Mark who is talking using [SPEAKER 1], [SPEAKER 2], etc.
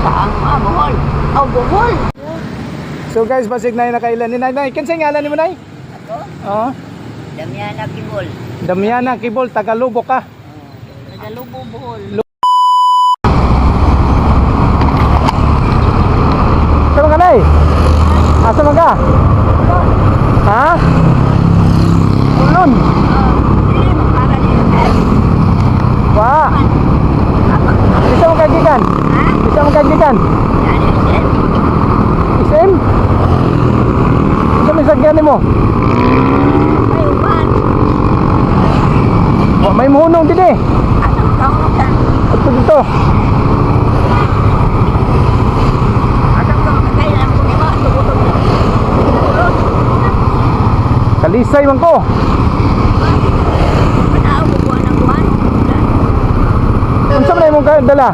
[SPEAKER 1] Saan mo? Bohol. Oh, Bohol.
[SPEAKER 2] So guys, basig na nakailan ni Nay. Kinsay ngalan ni mo, Nay?
[SPEAKER 1] Ako?
[SPEAKER 2] Oo.
[SPEAKER 1] Damiana Kibol.
[SPEAKER 2] Damiana Kibol, Tagalubok ka.
[SPEAKER 1] Nagalubo, Bohol.
[SPEAKER 2] Asa man ka, Nay? Asa man ka? Ha? Ulon.
[SPEAKER 1] Dili mo para niyo.
[SPEAKER 2] Wa. Bisa mo kagikan?
[SPEAKER 1] Ha?
[SPEAKER 2] Bisa mo kagikan?
[SPEAKER 1] Yan yan.
[SPEAKER 2] Isim? Isa may sagyan mo.
[SPEAKER 1] May uban.
[SPEAKER 2] Oh, may muhunong din eh.
[SPEAKER 1] Anong taon ka?
[SPEAKER 2] Ito dito.
[SPEAKER 1] Anong taon ka? Kaya lang ko di ba? Tugutog na. Tugutog.
[SPEAKER 2] Kalisay man ko.
[SPEAKER 1] Panao mo po ang buwan.
[SPEAKER 2] Unsa man imong dala?